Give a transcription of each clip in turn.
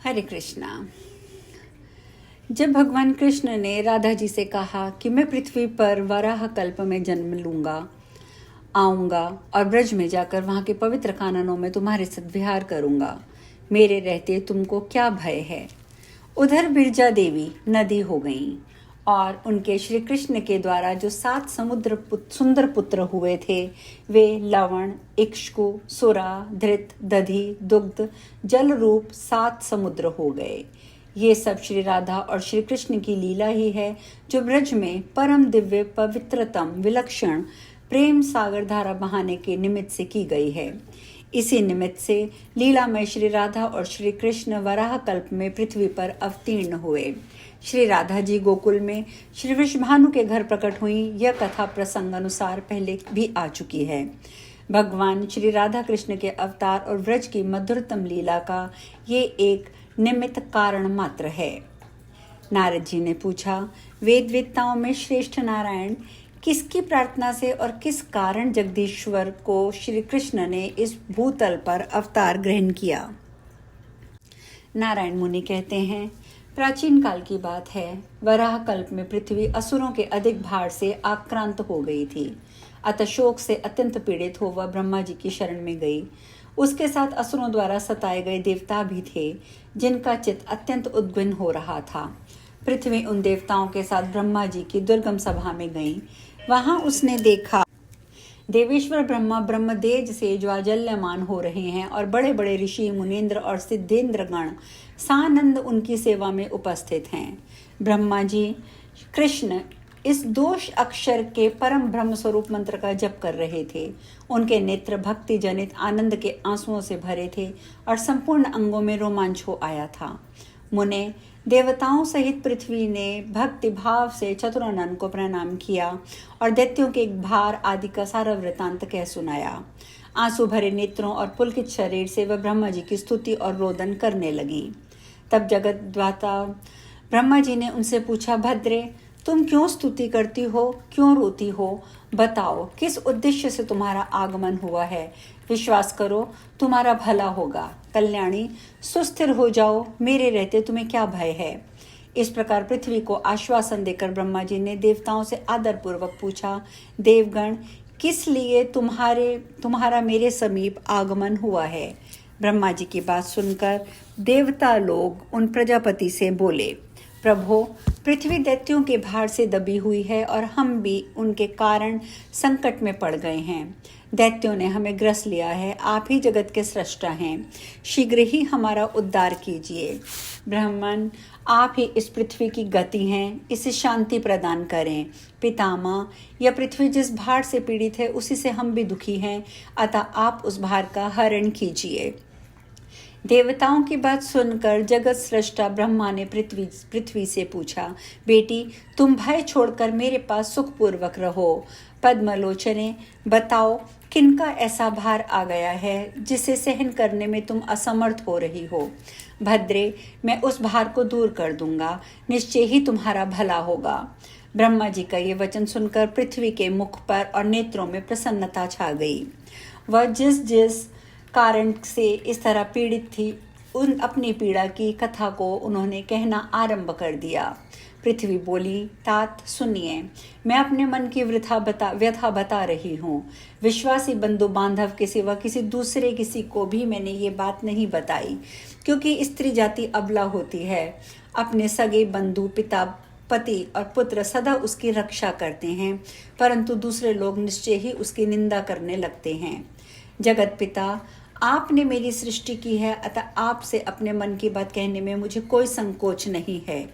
हरे कृष्णा। जब भगवान कृष्ण ने राधा जी से कहा कि मैं पृथ्वी पर वराह कल्प में जन्म लूंगा, आऊंगा और ब्रज में जाकर वहां के पवित्र काननों में तुम्हारे साथ विहार करूंगा, मेरे रहते तुमको क्या भय है। उधर बिरजा देवी नदी हो गईं और उनके श्री कृष्ण के द्वारा जो 7 सुंदर पुत्र हुए थे वे लवण, इक्ष्कु, सुरा, धृत, दधि, दुग्ध, जल रूप 7 समुद्र हो गए। ये सब श्री राधा और श्री कृष्ण की लीला ही है, जो ब्रज में परम दिव्य पवित्रतम विलक्षण प्रेम सागर धारा बहाने के निमित्त से की गई है। इसी निमित्त से लीला में श्री राधा और श्री कृष्ण वराह कल्प में पृथ्वी पर अवतीर्ण हुए। श्री राधा जी गोकुल में श्री वृषभानु के घर प्रकट हुई, यह कथा प्रसंग अनुसार पहले भी आ चुकी है। भगवान श्री राधा कृष्ण के अवतार और व्रज की मधुरतम लीला का ये एक निमित्त कारण मात्र है। नारद जी ने पूछा, वेदवेत्ताओं में श्रेष्ठ नारायण किसकी प्रार्थना से और किस कारण जगदीश्वर को श्री कृष्ण ने इस भूतल पर अवतार ग्रहण किया। नारायण मुनि कहते हैं, प्राचीन काल की बात है, वराह कल्प में पृथ्वी असुरों के अधिक भार से आक्रांत हो गई थी। अतः शोक से अत्यंत पीड़ित हो वह ब्रह्मा जी की शरण में गई। उसके साथ असुरों द्वारा सताए गए देवता भी थे, जिनका चित्त अत्यंत उद्विग्न हो रहा था। पृथ्वी उन देवताओं के साथ ब्रह्मा जी की दुर्गम सभा में गई। वहां उसने देखा देवेश्वर ब्रह्मा ब्रह्मदेज से ज्वाजल्यमान हो रहे हैं और बड़े बड़े ऋषि, मुनीन्द्र और सिद्धेंद्र गण सानंद उनकी सेवा में उपस्थित हैं। ब्रह्मा जी कृष्ण इस दोष अक्षर के परम ब्रह्म स्वरूप मंत्र का जप कर रहे थे। उनके नेत्र भक्ति जनित आनंद के आंसुओं से भरे थे और संपूर्ण अंगों में रोमांच हो आया था। मुने, देवताओं सहित पृथ्वी ने भक्ति भाव से चतुरानन को प्रणाम किया और दैत्यों के एक भार आदि का सारा वृतांत कह सुनाया। आंसू भरे नेत्रों और पुलकित शरीर से वह ब्रह्मा जी की स्तुति और रोदन करने लगी। तब जगत द्वाता ब्रह्मा जी ने उनसे पूछा, भद्रे, तुम क्यों स्तुति करती हो, क्यों रोती हो? बताओ, किस उद्देश्य से तुम्हारा आगमन हुआ है? विश्वास करो, तुम्हारा भला होगा। कल्याणी, सुस्थिर हो जाओ, मेरे रहते तुम्हें क्या भय है। इस प्रकार पृथ्वी को आश्वासन देकर ब्रह्मा जी ने देवताओं से आदरपूर्वक पूछा, देवगण, किस लिए तुम्हारा मेरे समीप आगमन हुआ है? ब्रह्मा जी की बात सुनकर देवता लोग उन प्रजापति से बोले, प्रभो, पृथ्वी दैत्यों के भार से दबी हुई है और हम भी उनके कारण संकट में पड़ गए हैं। दैत्यों ने हमें ग्रस लिया है। आप ही जगत के सृष्टा हैं, शीघ्र ही हमारा उद्धार कीजिए। ब्राह्मण, आप ही इस पृथ्वी की गति हैं, इसे शांति प्रदान करें। पितामह, यह पृथ्वी जिस भार से पीड़ित है उसी से हम भी दुखी हैं, अतः आप उस भार का हरण कीजिए। देवताओं की बात सुनकर जगत सृष्टा ब्रह्मा ने पृथ्वी से पूछा, बेटी, तुम भय छोड़कर मेरे पास सुखपूर्वक रहो। पद्मलोचने, बताओ, किनका ऐसा भार आ गया है जिसे सहन करने में तुम असमर्थ हो रही हो? भद्रे, मैं उस भार को दूर कर दूंगा, निश्चय ही तुम्हारा भला होगा। ब्रह्मा जी का ये वचन सुनकर पृथ्वी के मुख पर और नेत्रों में प्रसन्नता छा गई। वह जिस कारण से इस तरह पीड़ित थी, उन अपनी पीड़ा की कथा को उन्होंने कहना आरंभ कर दिया। पृथ्वी बोली, तात सुनिए, मैं अपने मन की व्यथा बता रही हूँ। विश्वासी बंधु बांधव के सिवा किसी को भी मैंने ये बात नहीं बताई, क्योंकि स्त्री जाति अबला होती है। अपने सगे बंधु, पिता, पति और पुत्र सदा उसकी रक्षा करते हैं, परंतु दूसरे लोग निश्चय ही उसकी निंदा करने लगते हैं। जगत पिता, आपने मेरी सृष्टि की है, अतः आपसे अपने मन की बात कहने में मुझे कोई संकोच नहीं है।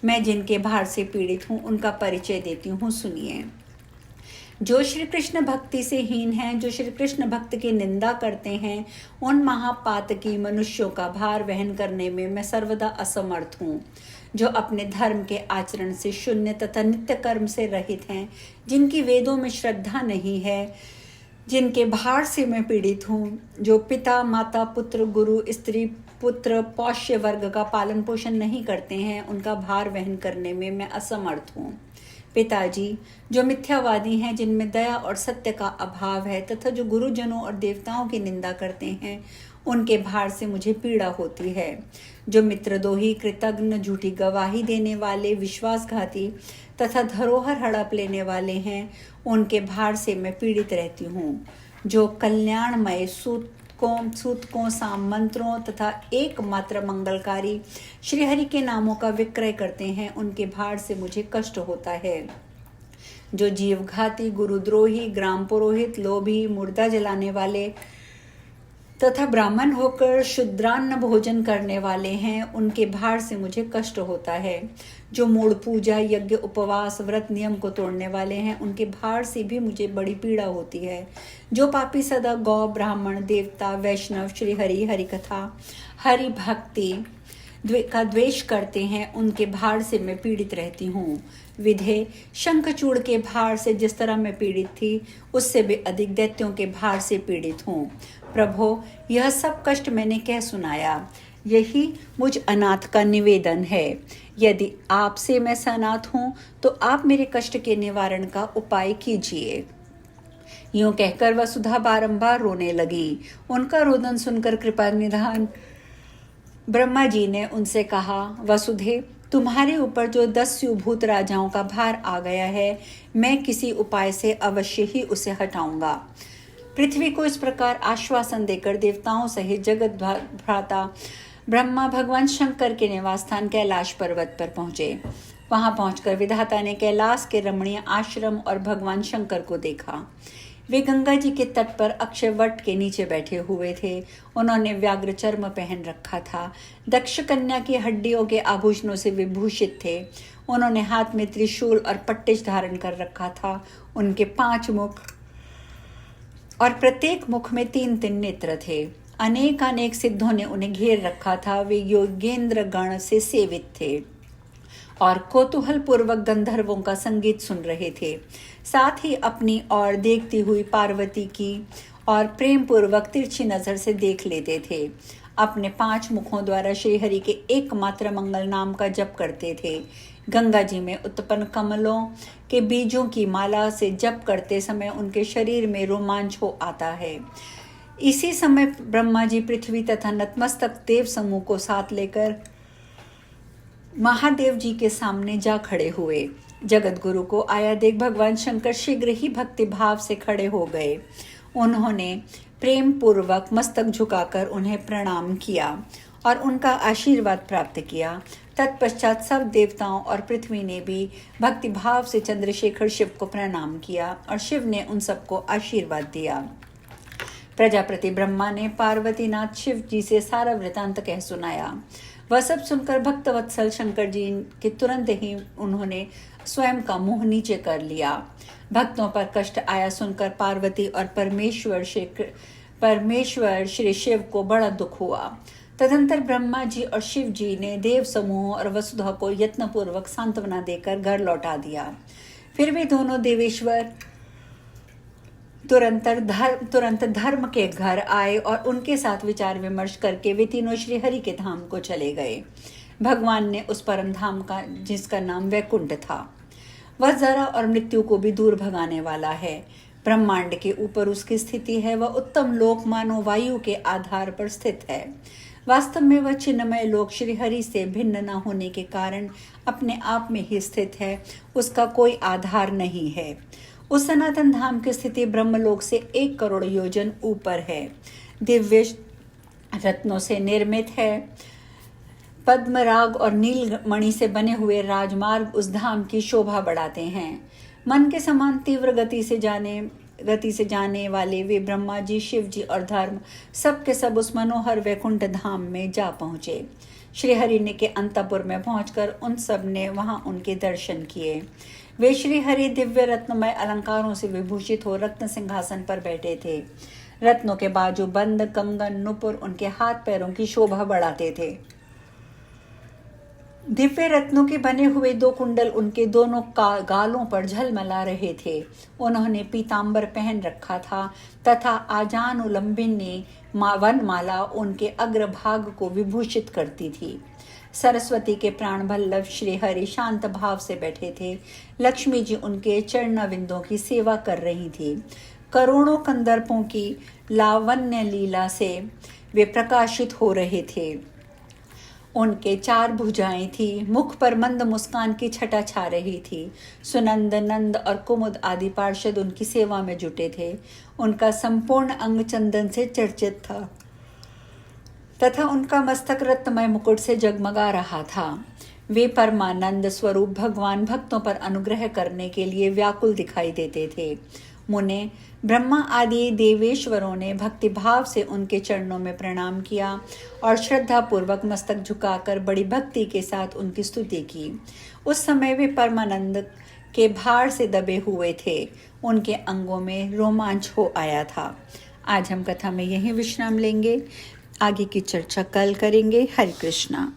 मैं जिनके भार से पीड़ित हूँ उनका परिचय देती हूँ, सुनिए। जो श्री कृष्ण भक्ति से हीन हैं, जो श्री कृष्ण भक्त की निंदा करते हैं, उन महापातकी मनुष्यों का भार वहन करने में मैं सर्वदा असमर्थ हूँ। जो अपने धर्म के आचरण से शून्य तथा नित्य कर्म से रहित हैं, जिनकी वेदों में श्रद्धा नहीं है, जिनके भार से मैं पीड़ित हूँ, जो पिता, माता, पुत्र, गुरु, स्त्री, पुत्र, पौष्य वर्ग का पालन पोषण नहीं करते हैं, उनका भार वहन करने में मैं असमर्थ हूँ। पिताजी, जो मिथ्यावादी हैं, जिनमें दया और सत्य का अभाव है, तथा जो गुरुजनों और देवताओं की निंदा करते हैं, उनके भार से मुझे पीड़ा होती है। जो मित्रद्रोही, कृतघ्न, झूठी गवाही देने वाले, विश्वासघाती तथा धरोहर हड़प लेने वाले हैं, उनके भार से मैं पीड़ित रहती हूँ। जो कल्याणमय सूतकों, साम मंत्रों तथा एकमात्र मंगलकारी श्रीहरि के नामों का विक्रय करते हैं, उनके भार से मुझे कष्ट होता है। जो जीवघाती, गुरुद्रोही, ग्राम पुरोहित, लोभी, मुर्दा जलाने वाले तथा ब्राह्मण होकर शूद्रान्न भोजन करने वाले हैं, उनके भार से मुझे कष्ट होता है। जो मूढ़ पूजा, यज्ञ, उपवास, व्रत नियम को तोड़ने वाले हैं, उनके भार से भी मुझे बड़ी पीड़ा होती है। जो पापी सदा गौ, ब्राह्मण, देवता, वैष्णव, श्रीहरि, हरि कथा, हरि भक्ति का द्वेष करते हैं, उनके भार से मैं पीड़ित रहती हूँ। विधे शंखचूड़ के भार से जिस तरह मैं पीड़ित थी, उससे भी अधिक दैत्यों के भार से पीड़ित हूँ। प्रभो, यह सब कष्ट मैंने कह सुनाया, यही मुझ अनाथ का निवेदन है। यदि आपसे मैं अनाथ हूँ तो आप मेरे कष्ट के निवारण का उपाय कीजिए। यूं कहकर वसुधा बारंबार रोने लगी। उनका रोदन सुनकर कृपा निधान ब्रह्मा जी ने उनसे कहा, वसुधे, तुम्हारे ऊपर जो 10 भूत राजाओं का भार आ गया है, मैं किसी उपाय से अवश्य ही उसे हटाऊंगा। पृथ्वी को इस प्रकार आश्वासन देकर देवताओं सहित जगत भ्राता ब्रह्मा भगवान शंकर के निवास स्थान कैलाश पर्वत पर पहुंचे। वहां पहुंचकर विधाता ने कैलाश के रमणीय आश्रम और भगवान शंकर को देखा। वे गंगा जी के तट पर अक्षय वट के नीचे बैठे हुए थे। उन्होंने व्याघ्र चर्म पहन रखा था। दक्ष कन्या की हड्डियों के आभूषणों से विभूषित थे। उन्होंने हाथ में त्रिशूल और पट्टिश धारण कर रखा था। उनके 5 मुख और प्रत्येक मुख में 3-3 नेत्र थे। अनेक सिद्धों ने उन्हें घेर रखा था। वे योगेंद्र गण से सेवित थे और कौतूहल पूर्वक गंधर्वों का संगीत सुन रहे थे। साथ ही अपनी ओर देखती हुई पार्वती की और प्रेम पूर्वक तिरछी नजर से देख लेते थे। अपने 5 मुखों द्वारा श्रीहरि के एकमात्र मंगल नाम का जप करते थे। गंगा जी में उत्पन्न कमलों के बीजों की माला से जप करते समय उनके शरीर में रोमांच हो आता है। इसी समय ब्रह्मा जी पृथ्वी तथा नतमस्तक देव समूह को साथ लेकर महादेव जी के सामने जा खड़े हुए। जगत गुरु को आया देख भगवान शंकर शीघ्र ही भक्ति भाव से खड़े हो गए। उन्होंने प्रेम पूर्वक मस्तक झुकाकर उन्हें प्रणाम किया और उनका आशीर्वाद प्राप्त किया। तत्पश्चात सब देवताओं और पृथ्वी ने भी भक्ति भाव से चंद्रशेखर शिव को प्रणाम किया और शिव ने उन सबको आशीर्वाद दिया। प्रजापति ब्रह्मा ने पार्वतीनाथ शिव जी से सारा वृतांत कह सुनाया। वह सब सुनकर भक्तवत्सल शंकर जी के तुरंत ही उन्होंने स्वयं का मुंह नीचे कर लिया। भक्तों पर कष्ट आया सुनकर पार्वती और परमेश्वर श्री शिव को बड़ा दुख हुआ। तदंतर ब्रह्मा जी और शिव जी ने देव समूह और वसुधा को यत्नपूर्वक सांत्वना देकर घर लौटा दिया। फिर वे दोनों देवेश्वर तुरंत धर्म के घर आए और उनके साथ विचार विमर्श करके वे तीनों श्रीहरि के धाम को चले गए। भगवान ने उस परम धाम का, जिसका नाम वैकुंठ था, वह जरा और मृत्यु को भी दूर भगाने वाला है। ब्रह्मांड के ऊपर उसकी स्थिति है। वह उत्तम लोक मानो वायु के आधार पर स्थित है। वास्तव में वह चिन्मय लोक श्रीहरि से भिन्न न होने के कारण अपने आप में ही स्थित है। उसका कोई आधार नहीं है। उस सनातन धाम की स्थिति ब्रह्मलोक से 1 करोड़ योजन ऊपर है। दिव्य रत्नों से निर्मित है। पद्मराग और नील मणि से बने हुए राजमार्ग उस धाम की शोभा बढ़ाते हैं। मन के समान तीव्र गति से जाने वाले वे ब्रह्मा जी, शिव जी और धर्म सब के सब उस मनोहर वैकुंठ धाम में जा पहुंचे। श्रीहरि ने के अंतपुर में पहुंचकर उन सब ने वहां उनके दर्शन किए। वे श्रीहरि दिव्य रत्नमय अलंकारों से विभूषित हो रत्न सिंहासन पर बैठे थे। रत्नों के बाजू बंद, कंगन, नुपुर उनके हाथ पैरों की शोभा बढ़ाते थे। दिव्य रत्नों के बने हुए 2 कुंडल उनके दोनों गालों पर झलमला रहे थे। उन्होंने पीतांबर पहन रखा था तथा आजान उलंबिनी वनमाला उनके अग्रभाग को विभूषित करती थी। सरस्वती के प्राण वल्लभ श्रीहरि शांत भाव से बैठे थे। लक्ष्मी जी उनके चरणविंदों की सेवा कर रही थी। करोड़ों कंदर्पों की लावण्य लीला से वे प्रकाशित हो रहे थे। उनके 4 भुजाएं थी, मुख पर मंद मुस्कान की छटा छा रही थी। सुनंद, नंद और कुमुद आदि पार्षद उनकी सेवा में जुटे थे। उनका संपूर्ण अंग चंदन से चर्चित था तथा उनका मस्तक रत्नमय मुकुट से जगमगा रहा था। वे परमानंद स्वरूप भगवान भक्तों पर अनुग्रह करने के लिए व्याकुल दिखाई देते थे। मुने, ब्रह्मा आदि देवेश्वरों ने भक्तिभाव से उनके चरणों में प्रणाम किया और श्रद्धापूर्वक मस्तक झुकाकर बड़ी भक्ति के साथ उनकी स्तुति की। उस समय वे परमानंद के भार से दबे हुए थे। उनके अंगों में रोमांच हो आया था। आज हम कथा में यहीं विश्राम लेंगे। आगे की चर्चा कल करेंगे। हरे कृष्णा।